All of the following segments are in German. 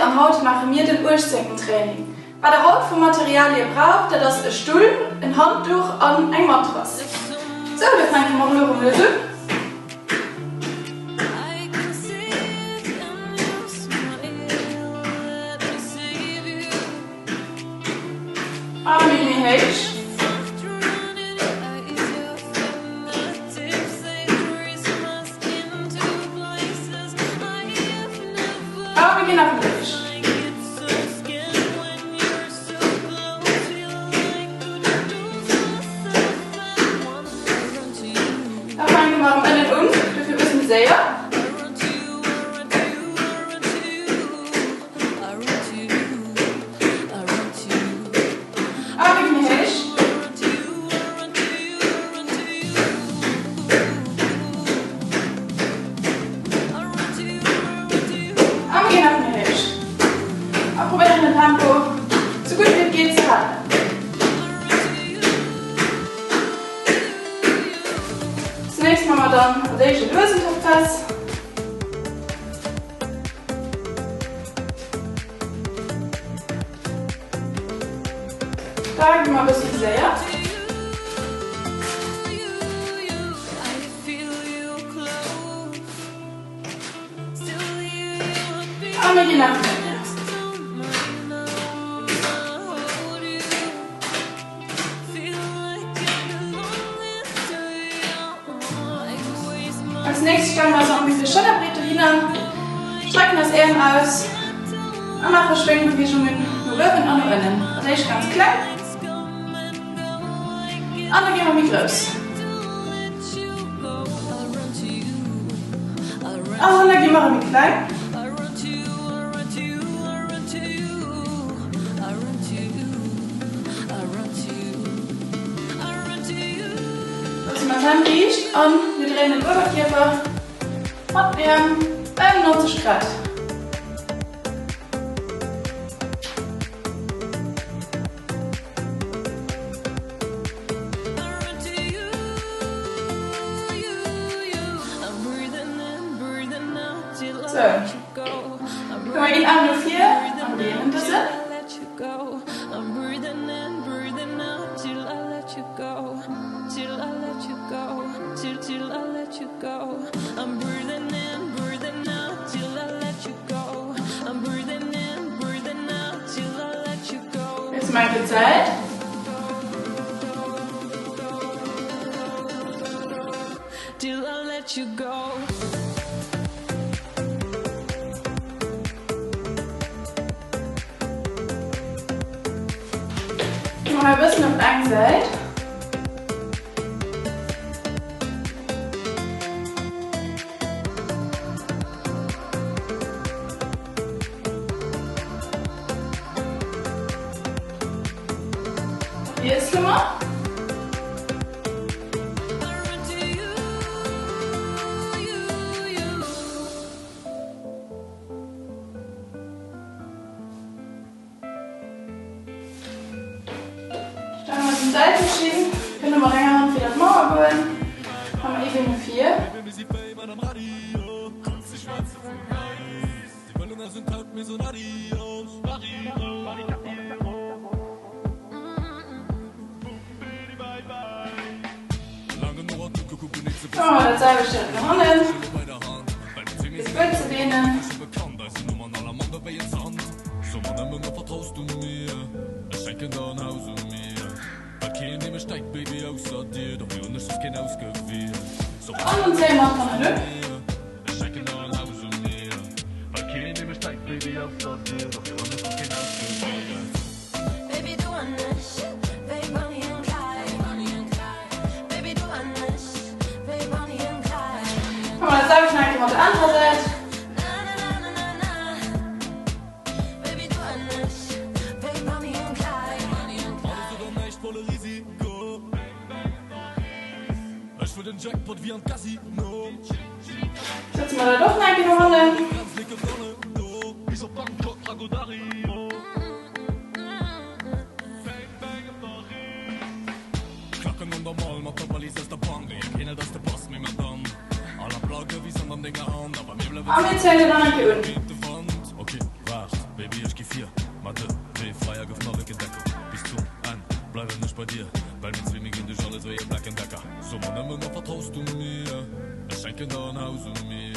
an Haut machen wir den Urzenkentraining. Bei der Haut vom Material ihr braucht, das ein Stuhl, ein Handtuch und ein Matras. So, wir fangen mal nur lösen. Arme in die Hälfte. Arme gehen auf den Tisch. Da fangen wir mal am Ende um. Dafür müssen wir sehr. Probieren mit Tempo so gut wie es geht zu halten. Zunächst machen wir dann welche Lösentopfpass. Da gehen wir ein bisschen sehr. Und wir gehen nach hinten. Als nächstes stellen wir so ein bisschen Schulterbreite hin, strecken das Ehren aus und machen Schwingbewegungen nur oben und nur innen. Das ist ganz klein. Und dann gehen wir mit los. Und dann gehen wir mit klein. Dass man dann riecht und wir drehen den Oberkörper und Arm bei 90 Grad. So, können wir ihn an nur 4 und gehen in das. Jetzt mal die Zeit. Till I let you go. Mal ein bisschen auf der einen Seite. Hier ist Nummer. Dann mal die Seite schieben. Können wir länger Hand wieder Mauer holen. Haben wir Ebene 4. So, das selbe Schritt nach unten. Bis gut zu dehnen. Und uns sehen wir von der Lücke. Komm mal, das sage ich nachher mal auf der anderen Seite. Ich will den Jackpot wie ein Casino. Setzen wir da doch eine Runde. Und wir zählen dann nach unten. Okay, wacht. ich bei dir, weil mit Swimming in dich alles wie Black and Decker. So man immer noch vertraust du mir, ich schenke da ein Haus und mir.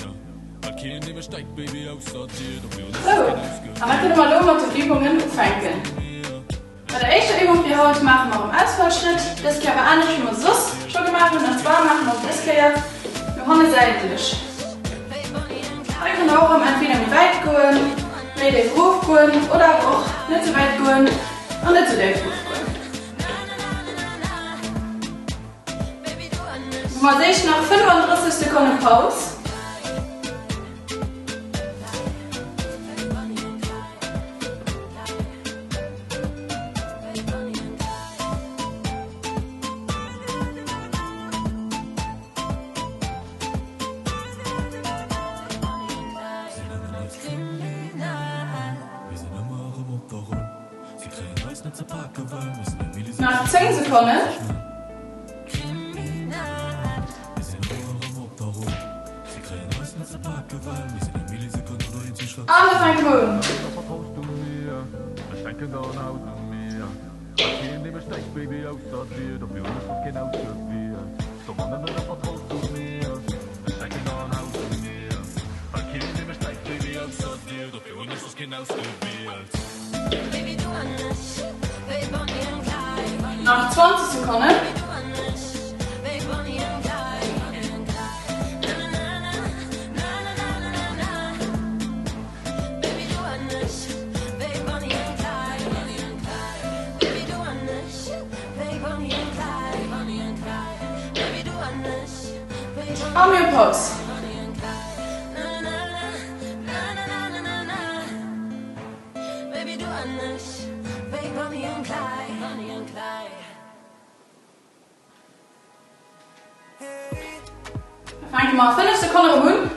Okay, nehme steigt Baby aus dir, doch wir uns aber können wir mal die Übungen fangen. Bei der ersten Übung für heute machen wir einen Ausfallschritt. Das können wir auch nicht immer so schon gemacht und zwar machen wir das hier nur seitlich. Wir können auch entweder mit weit gehen, mit dem Ruf gehen oder auch nicht so weit gehen und nicht so weit Ruf gehen. Man sieht nach 35 Sekunden Pause. Nach 10 Sekunden. Alle fein grün. Nach 20 Sekunden. Pause. Fang mal 5 Sekunden rum.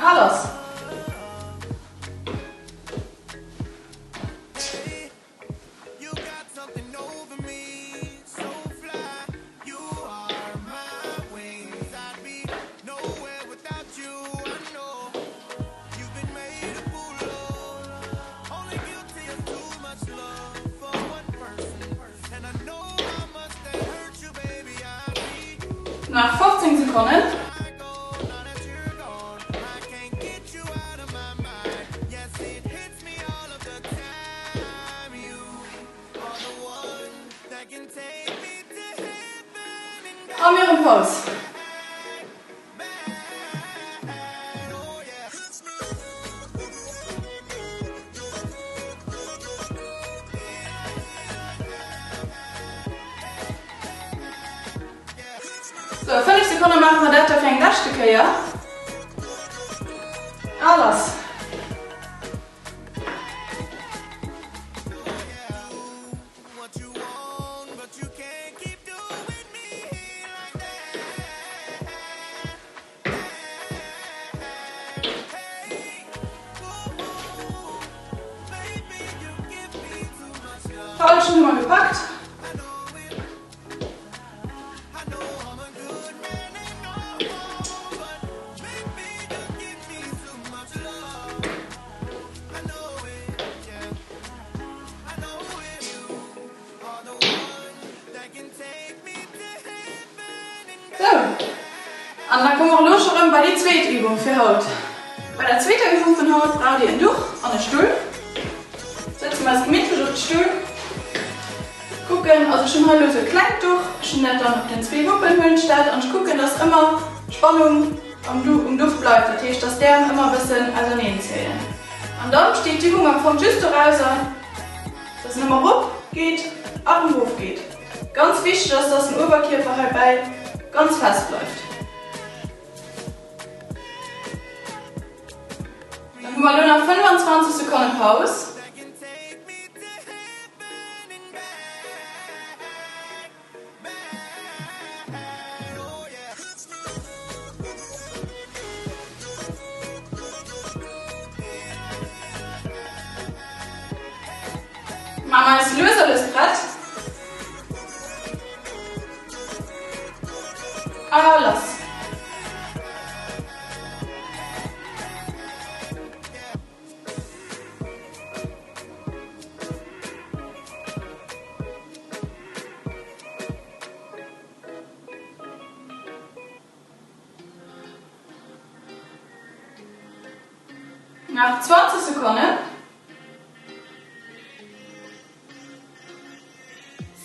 Alles. Nach 15 Sekunden. Haben wir einen Pause. So, 5 Sekunden machen wir das auf ein Glasstück, ja? Alles. Alles schon mal gepackt. So, und dann kommen wir los schon bei der zweiten Übung für heute. Bei der zweiten Übung von heute braucht ihr ein Tuch und einen Stuhl. Setzen wir das gemütlich auf den Stuhl. Gucken, also schon mal so ein kleines Tuch, schon nicht dann auf den 2 Huppelhüllen steht und gucken, dass immer Spannung am Duft bleibt. Das heißt, dass der immer ein bisschen also zählen. Und dann steht die Übung am Anfang just raus, dass es nicht mehr hoch geht, auf den Hof geht. Ganz wichtig, dass das im Oberkörper halt bei ganz fest bleibt. Dann haben wir nur noch 25 Sekunden Pause. Mama ist löserlich Brett. Alles. Nach 20 Sekunden.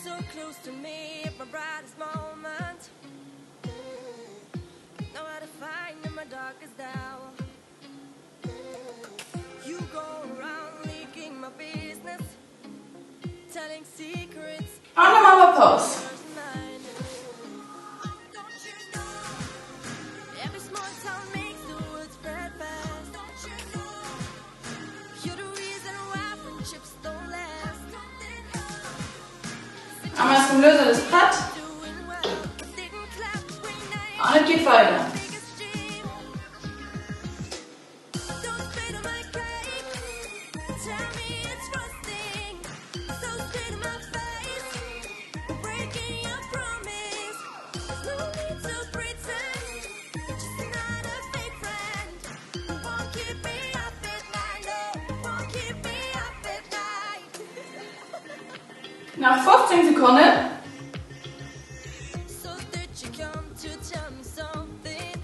So close to me at my brightest moment. Nowhere to find in my darkest hour. You go around leaking my business, telling secrets. Und dann machen wir Pause. Every small town makes the woods spread fast. Don't you know? You're the reason why friendships don't last. Einmal zum Löser des Brett. Doing well, didn't clap when I Und es geht weiter. biggest dream. Don't spit on my cake. Tell me it's rusting. So straight in my face. Breaking your promise. There's no need to pretend. Just not a fake friend. Won't keep me up at night. No, won't keep me up at night. Nach 15 Sekunden. So did you come to tell me something?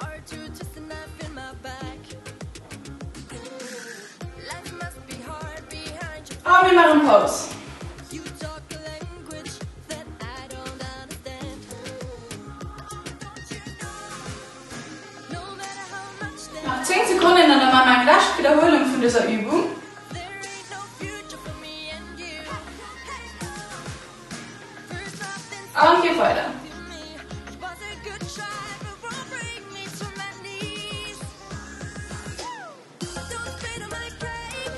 Or to twist a knife in my back? Life must be hard behind your Und wir machen Pause. You talk a language that I don't understand. No matter how much there Nach 10 Sekunden dann machen wir eine gleiche Wiederholung von dieser Übung. ain't no future for me and you. First nothing Und geht weiter. to me was a good try, but won't bring me to my knees. Don't spit on my cake.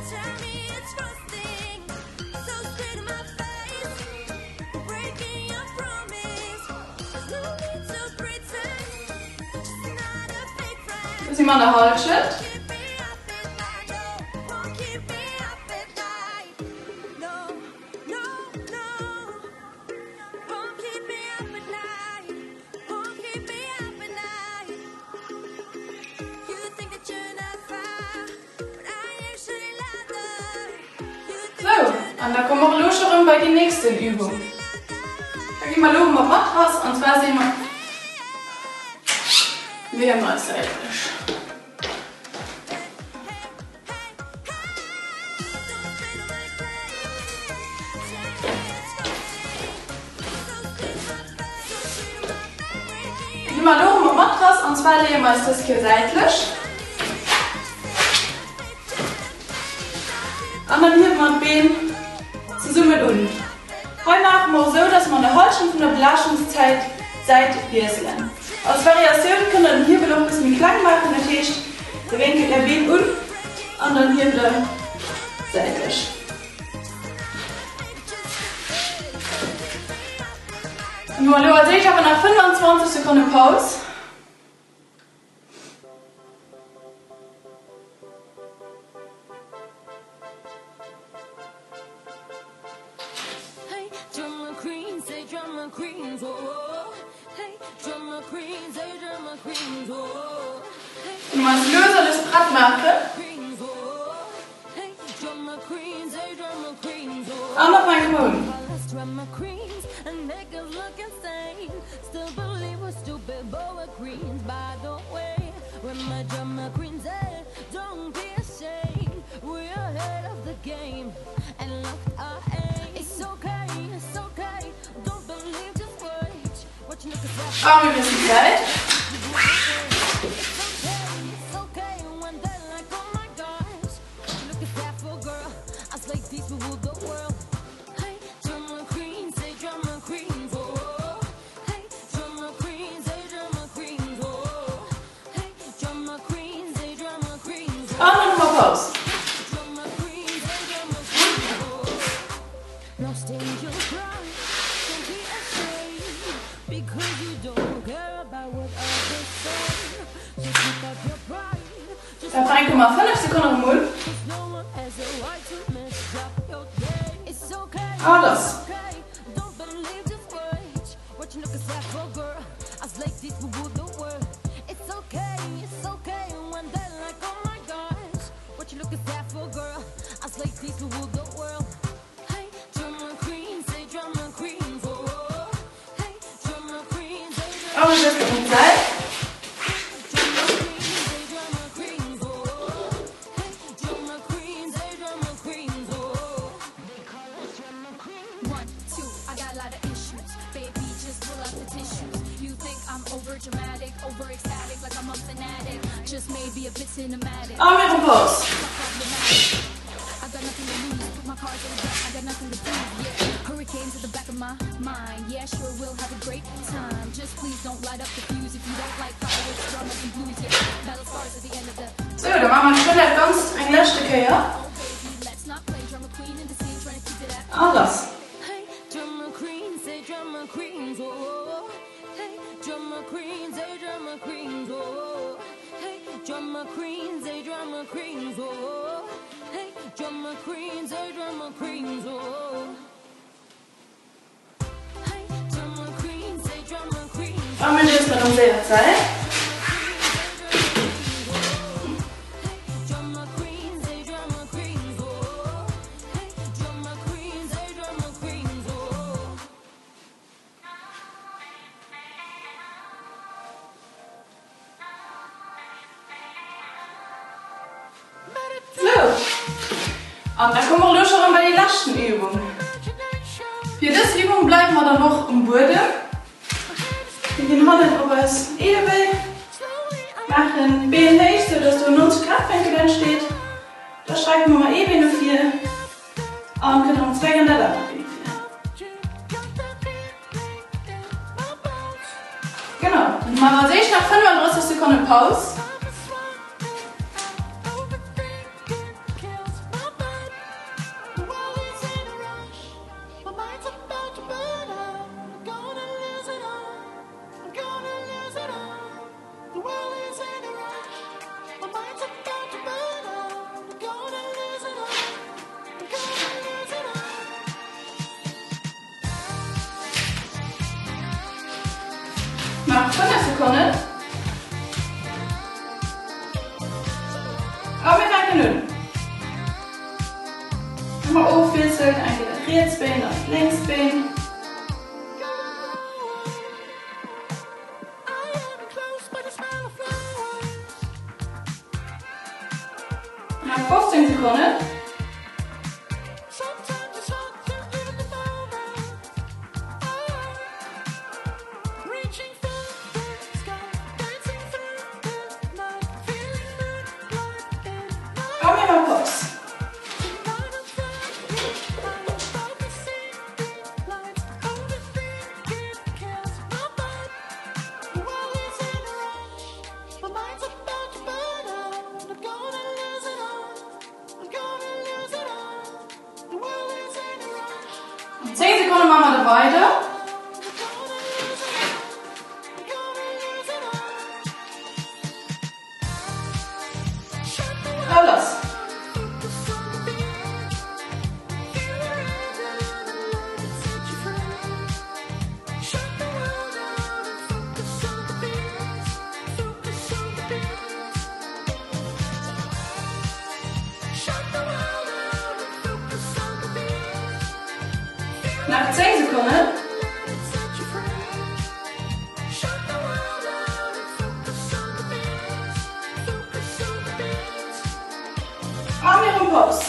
Tell me it's rusting. So straight in my face. Breaking your promise. There's no need to pretend. Just not a fake friend. Das ist immer der Holzschritt. Keep me up at night. No, won't keep me up at night. No, no, no. Won't keep me up at night. Won't keep me up at night. You think that you're not far, but I actually love that. So, und dann kommen wir los schon bei der nächsten Übung. Da gehen wir oben auf Matras und zwar sehen wir, wie immer es seitlich. Gehen wir oben auf Matras und zwar legen wir das hier seitlich. Und dann hier mal die Beine zusammen unten. Heute machen wir so, dass wir eine Holzchen von der Belastungszeit Seite wechseln. Als Variation können wir hier wieder ein bisschen Klang machen, natürlich der Winkel der Beine unten und dann hier wieder seitlich. Nur Leute, sehe ich aber nach 25 Sekunden Pause. Hey, drama queens, say drama queens, oh. Hey, drama queens, say drama queens, oh. Hey, Und als Löser das Brett mache, queens, oh. Hey, drama queens, say drama queens, oh. und noch mal Knoten. Let's drama queens and make us look insane. Still believe we're stupid, but we're queens, by the way. When my drama queens, hey, don't be ashamed. We're ahead of the game and look our aim. It's okay, it's okay. Don't believe, just wait. What you look at Schauen wir ein bisschen Zeit. it's okay when they're like, oh my gosh. What you look at that for, girl? I was like, these will rule the world. Hey, drama queens, say drama queens, oh. Hey, drama queens, say drama queens, oh. Hey, drama queens, say drama queens, oh. Und noch mal Pause. Drama queens, say drama queens, oh. No stage your cry, don't be ashamed, because you don't care about what others say. Just pick up your pride, just Dann 3,5 Sekunden im Mund. no one has a right to mess up your day. It's okay. Alles. Okay, don't believe just wait. What you looking at for, girl? I was like, this will rule the world. It's okay when they're like, oh my gosh. What you looking at for, girl? I was like, this will rule the world. Hey, drama queens, say drama queens, oh. Hey, drama queens, say drama Und es ist um Zeit. queens, be a bit cinematic. Oh, weer een post. I got nothing to lose, put my cards on the deck, I got nothing to prove, yeah. Hurricanes at the back of my mind, yeah, sure we'll have a great time. Just please don't light up the fuse if you don't like fireworks, drama and blues, yeah. Battle stars at the end of the So, dann machen wir schon der ganz englische Kehr. let's not play drama queen in the scene, trying to keep it at Alles. hey, drama queens, say drama queens, oh. Hey, drama queens, say drama queens, oh. Hey, drama queens, say drama queens, oh. Hey, drama queens, say drama queens, oh. Hey, drama queens, say drama queens. Und wir lösen mit unserer Zeit. Drama queens, say drama queens, oh. Hey, drama queens, say drama queens, oh. So. Und dann kommen wir schon bei der letzten Übung. Für diese Übung bleiben wir dann noch am Boden. Wir gehen mal über das Ebenbild. Machen Bein hoch, sodass du 90 Grad Winkel entsteht. Da streichen wir mal Beine 4. Und können uns zwei Hände da Genau. Dann machen wir sich nach 35 Sekunden Pause. Nach 5 Sekunden. Aber wir fangen nun. Einmal aufwechseln, ein rechts Bein auf links Bein. Nach 15 Sekunden. Komm hier mal kurz. Und 10 Sekunden machen wir da weiter. Alles. Nach 10 Sekunden. Und wir haben Pause.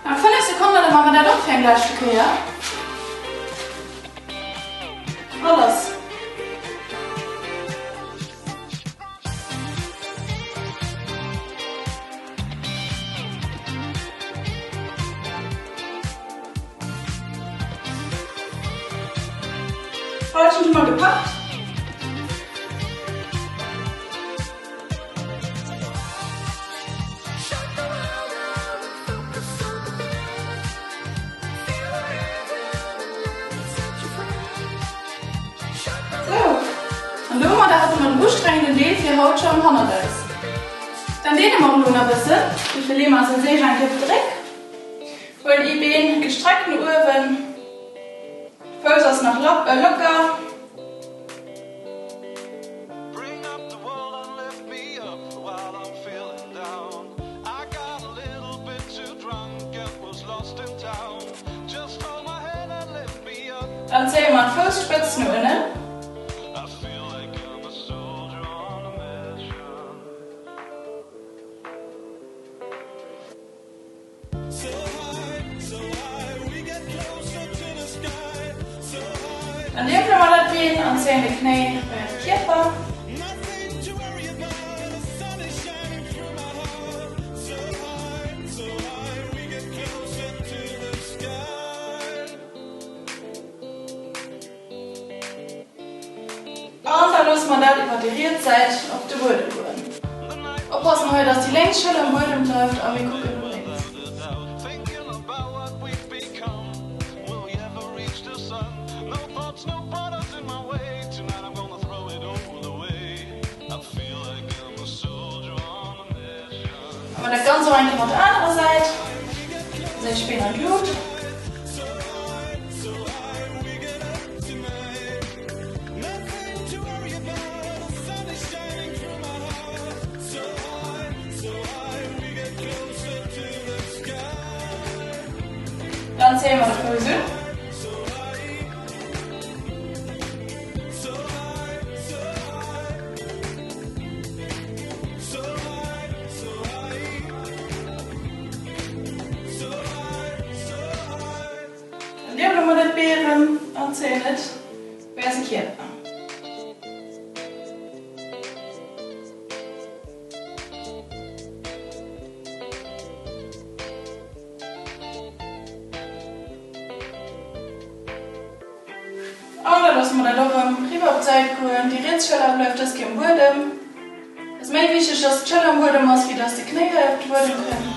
Nach 5 Sekunden dann machen wir da doch kein Gleichstück her. Alles. Heute schon mal gepackt. Und Loma, da hat man einen anstrengenden Deal für Haut schon Hammer ist. Dann den wir noch ein bisschen. Wir verlieren mal so sehr ein Kipp Dreck. Wollen die Beine gestreckten Ohren. Füllst noch locker. Bring up the wall and lift me up while I'm feeling down. I got a little bit too drunk and was lost in town. Just hold my hand and lift Dann zählen wir Fußspitzen nur, ne? I feel like I'm a soldier on a mission. So high, so high, we get closer to the sky. So high, Dann nehmen wir mal das Bein und zählen die Knie über den Körper. nothing to worry about. The sun is shining through my heart. So high, we get closer to the sky. Und dann lassen wir das über die Rierzeit auf den Boden gehen. Aufpassen heute, dass die Längsschelle am Boden bleibt, aber wir gucken nur links. Thinking about what we've become. Will we ever reach the sun? No thoughts, no bottles in my way. Tonight I'm gonna throw it all away. I feel like I'm a soldier on a mission. Aber das Ganze eigentlich auf der anderen Seite. Sehr später Blut. Nothing to worry about. The sun is shining through my heart. So high, we get closer to the sky. Dann zählen wir die Füße. Dann nehmen wir die Beeren und zählen es. Wer ist ein Körper? Und dann lassen wir da doch rüber auf die Seite gehen. Die Ritzschelle bleibt das kein Boden. Das ist mehr wichtig, dass die Schelle am Boden muss, wie dass die Knie auf den Boden können.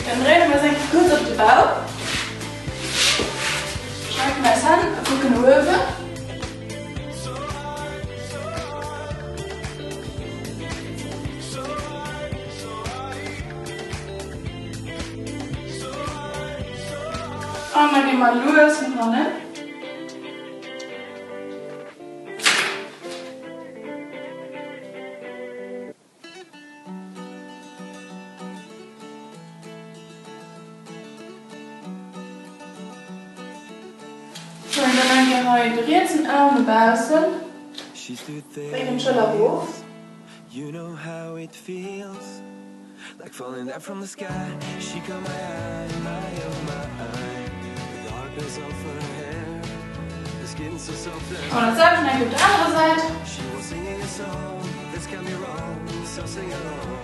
Dann drehen wir uns eigentlich kurz auf den Bauch. Strecken wir es an, gucken rüber. Und dann gehen wir los mit vorne. So, und dann gehen wir die Ritzen Arme bausen. She stood Bringen there. Schelle hoch. You know how it feels, like falling down from the sky. She caught my eye, the darkness of her hair, the skin so soft Und and dasselbe schnell auf die andere Seite. she was singing a song. This can be wrong, so sing along.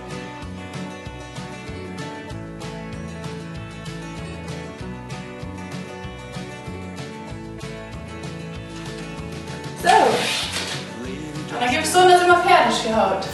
So. Und dann gibt es so, dass immer fertig gehaut.